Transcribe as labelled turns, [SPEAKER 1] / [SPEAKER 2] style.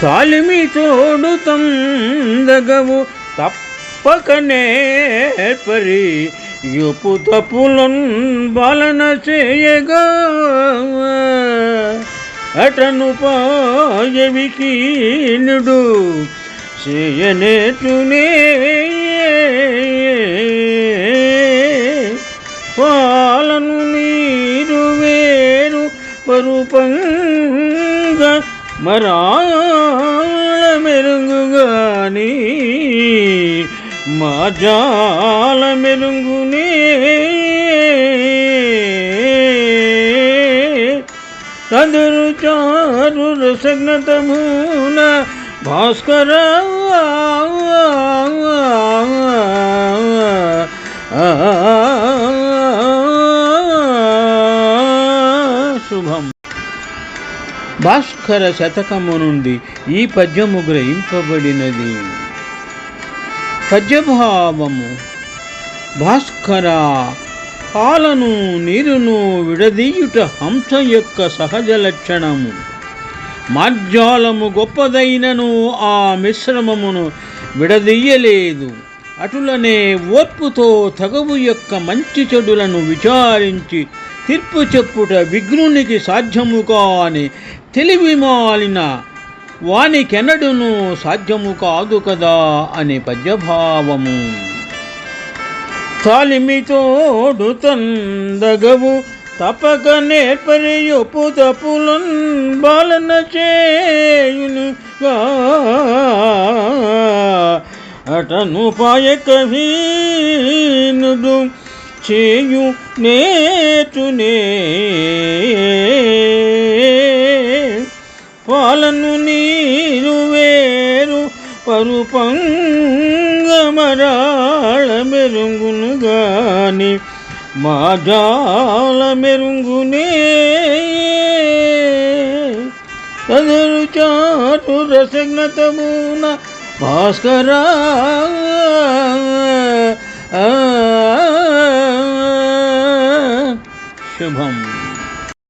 [SPEAKER 1] తాలిమి తోడు తందగవు తప్పకనే పరి యుపు తప్పులన్ బాలన చేయగా అటను పాయవికీనుడు చేయనేటునే పాలను నీరు వేరు పరుపంగ మరాళ మెరుగుగాని మాజాల మెరుగునే తదురు చారు రసజ్ఞతమున భాస్కర శుభం. భాస్కర శతకము నుండి ఈ పద్యము గ్రహింపబడినది. పద్యభావము. భాస్కర, పాలను నీరును విడదీయుట హంస యొక్క సహజ లక్షణము. మార్జాలము గొప్పదైనను ఆ మిశ్రమమును విడదీయలేదు. అటులనే ఓర్పుతో తగవు యొక్క మంచి చెడులను విచారించి తీర్పు చెప్పుట విఘ్నునికి సాధ్యము కాని తెలివి మాలిన వానికెనడును సాధ్యము కాదు కదా అని పద్యభావము. తాలిమితోడు తందగవు తపక నేర్పరి యొప్పు తప్పులన్ బాలన చేయునుగా అటను పాయక వీనుడు చేయు నేతునే పాలను నీరు వేరు పరుపంగమరాళ మెరుగును గాని మాజాల మెరుగునే తదురు చాటు రసజ్ఞతమున భాస్కర శుభం.